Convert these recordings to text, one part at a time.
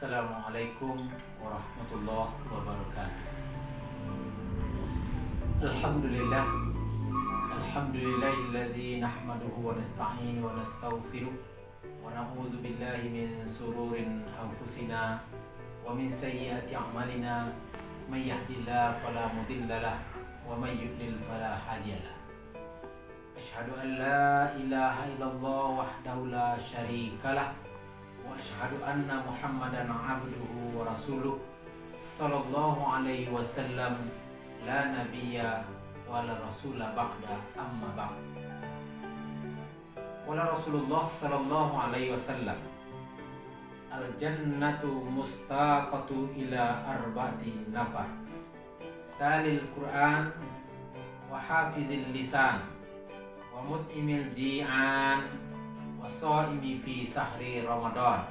Assalamualaikum warahmatullahi wabarakatuh. Alhamdulillah. Alhamdulillahillazi nahmaduhu wa nasta'inu wa nastaghfiruh wa na'udzu billahi min sururin anfusina wa min sayyiati a'malina. May yahdihillahu fala mudhillalah wa may yudlil fala hadiyalah. Asyhadu an la ilaha illallah wahdahu la syarikalah wa asyhadu anna Muhammadan abduhu wa rasuluh sallallahu alaihi wasallam la nabiyya wa la rasula ba'da amma ba'd. Wala Rasulullah sallallahu alaihi wasallam al jannatu mustaqatu ila arba'ati nafar talil Quran wa hafizil lisan wa mut'imil ji'an wasaimi fi sahri Ramadan.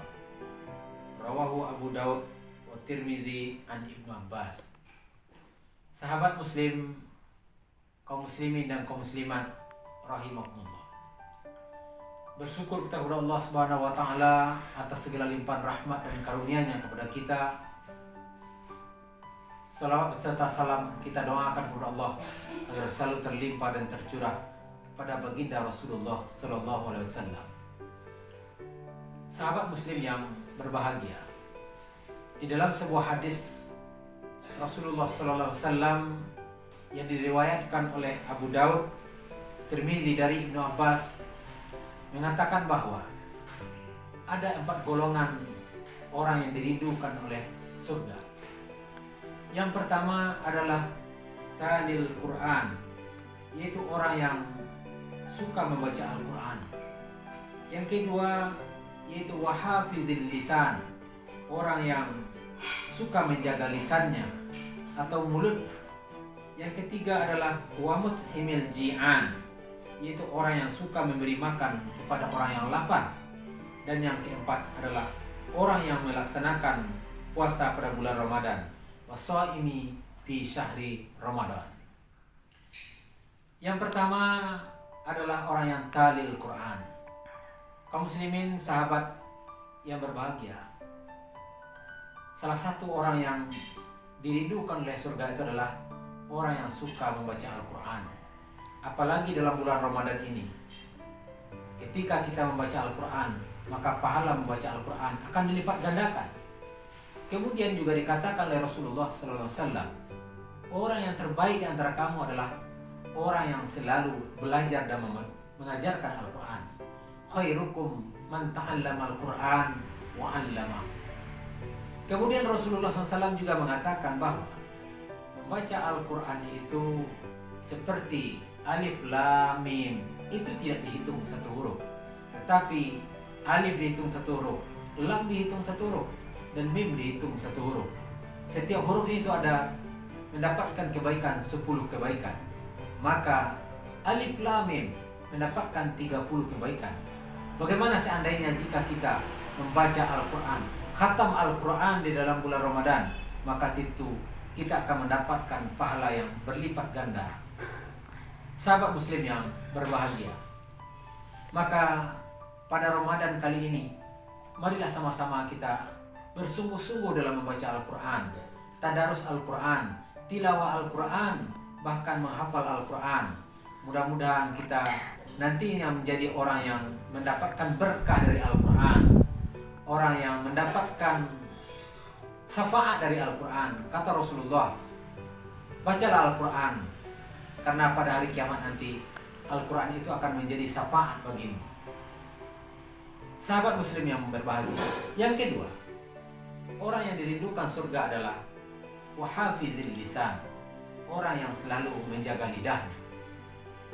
Rawahu Abu Daud wa Tirmizi an Ibnu Abbas. Sahabat muslim, kaum muslimin dan kaum muslimat rahimakumullah. Bersyukur kita kepada Allah Subhanahu wa taala atas segala limpahan rahmat dan karunia-Nya kepada kita. Salawat beserta salam kita doakan kepada Allah agar selalu terlimpah dan tercurah kepada baginda Rasulullah sallallahu alaihi wasallam. Sahabat muslim yang berbahagia, di dalam sebuah hadis Rasulullah sallallahu alaihi wasallam yang diriwayatkan oleh Abu Daud, Tirmizi dari Ibnu Abbas mengatakan bahwa ada 4 golongan orang yang dirindukan oleh surga. Yang pertama adalah talil Quran, yaitu orang yang suka membaca Al-Quran. Yang kedua yaitu wahafizil lisan, orang yang suka menjaga lisannya atau mulut. Yang ketiga adalah wamut'imil ji'an, yaitu orang yang suka memberi makan kepada orang yang lapar. Dan yang keempat adalah orang yang melaksanakan puasa pada bulan Ramadan, wasaimi fi syahri Ramadan. Yang pertama adalah orang yang talil Quran. Kaum muslimin, sahabat yang berbahagia, salah satu orang yang dirindukan oleh surga itu adalah orang yang suka membaca Al-Quran. Apalagi dalam bulan Ramadan ini, ketika kita membaca Al-Quran, maka pahala membaca Al-Quran akan dilipat gandakan. Kemudian juga dikatakan oleh Rasulullah SAW, orang yang terbaik di antara kamu adalah orang yang selalu belajar dan mengajarkan Al-Quran. Khairukum man ta'allama Al-Quran wa 'allama. Kemudian Rasulullah SAW juga mengatakan bahwa membaca Al-Quran itu seperti alif lam mim, itu tidak dihitung satu huruf, tetapi alif dihitung satu huruf, lam dihitung satu huruf, dan mim dihitung satu huruf. Setiap huruf itu ada mendapatkan kebaikan 10 kebaikan. Maka alif lam mim mendapatkan 30 kebaikan. Bagaimana seandainya jika kita membaca Al-Quran, khatam Al-Quran di dalam bulan Ramadan, maka itu kita akan mendapatkan pahala yang berlipat ganda. Sahabat muslim yang berbahagia, maka pada Ramadan kali ini, marilah sama-sama kita bersungguh-sungguh dalam membaca Al-Quran, tadarus Al-Quran, tilawah Al-Quran, bahkan menghafal Al-Quran. Mudah-mudahan kita nantinya menjadi orang yang mendapatkan berkah dari Al-Quran, orang yang mendapatkan syafaat dari Al-Quran. Kata Rasulullah, bacalah Al-Quran, karena pada hari kiamat nanti Al-Quran itu akan menjadi syafaat bagimu. Sahabat muslim yang berbahagia, yang kedua, orang yang dirindukan surga adalah wahafizil lisan, orang yang selalu menjaga lidahnya.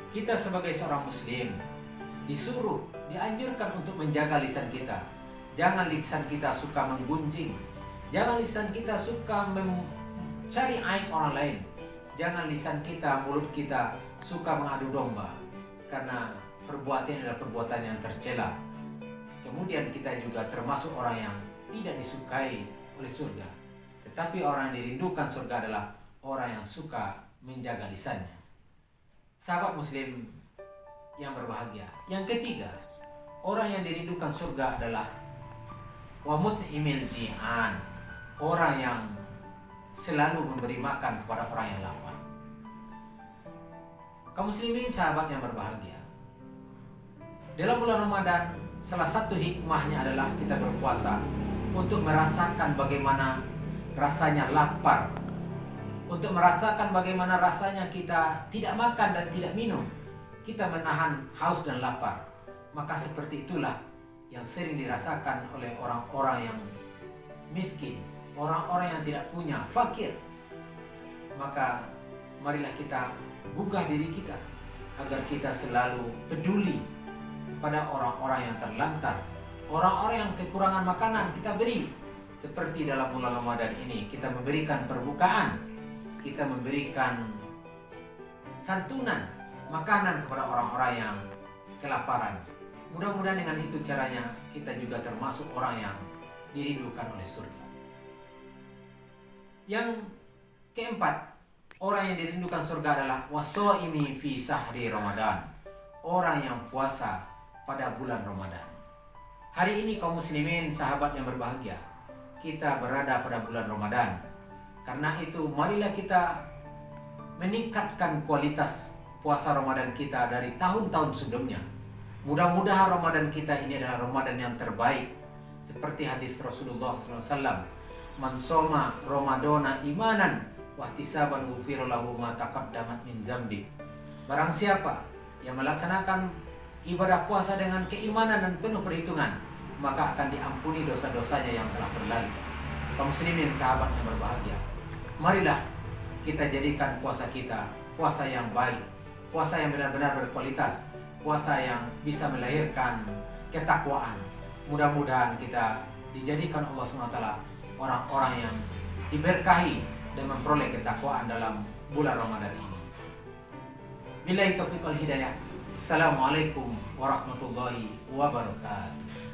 Kita sebagai seorang muslim disuruh, dianjurkan untuk menjaga lisan kita. Jangan lisan kita suka menggunjing, jangan lisan kita suka mencari aib orang lain, jangan lisan kita, mulut kita suka mengadu domba, karena perbuatan adalah perbuatan yang tercela. Kemudian kita juga termasuk orang yang tidak disukai oleh surga. Tetapi orang yang dirindukan surga adalah orang yang suka menjaga lisannya. Sahabat muslim yang berbahagia, yang ketiga, orang yang dirindukan surga adalah wa mut'imil ji'an, orang yang selalu memberi makan kepada orang yang lapar. Kaum muslimin sahabat yang berbahagia, dalam bulan Ramadan salah satu hikmahnya adalah kita berpuasa untuk merasakan bagaimana rasanya lapar, untuk merasakan bagaimana rasanya kita tidak makan dan tidak minum, kita menahan haus dan lapar. Maka seperti itulah yang sering dirasakan oleh orang-orang yang miskin, orang-orang yang tidak punya, fakir. Maka marilah kita gugah diri kita agar kita selalu peduli pada orang-orang yang terlantar, orang-orang yang kekurangan makanan kita beri. Seperti dalam bulan Ramadan ini kita memberikan perbukaan, kita memberikan santunan makanan kepada orang-orang yang kelaparan. Mudah-mudahan dengan itu caranya kita juga termasuk orang yang dirindukan oleh surga. Yang keempat, orang yang dirindukan surga adalah wasoimi fi sahri Ramadan, orang yang puasa pada bulan Ramadan. Hari ini kaum muslimin sahabat yang berbahagia, kita berada pada bulan Ramadan. Karena itu marilah kita meningkatkan kualitas puasa Ramadan kita dari tahun-tahun sebelumnya. Mudah-mudahan Ramadan kita ini adalah Ramadan yang terbaik. Seperti hadis Rasulullah SAW, man soma Ramadana imanan wahtisaban ghufira lahu ma taqaddamat min zambi. Barang siapa yang melaksanakan ibadah puasa dengan keimanan dan penuh perhitungan, maka akan diampuni dosa-dosanya yang telah berlalu. Kaum muslimin sahabat yang berbahagia, marilah kita jadikan puasa kita puasa yang baik, puasa yang benar-benar berkualitas, puasa yang bisa melahirkan ketakwaan. Mudah-mudahan kita dijadikan Allah SWT orang-orang yang diberkahi dan memperoleh ketakwaan dalam bulan Ramadan ini. Billahi taufiq wal hidayah. Assalamualaikum warahmatullahi wabarakatuh.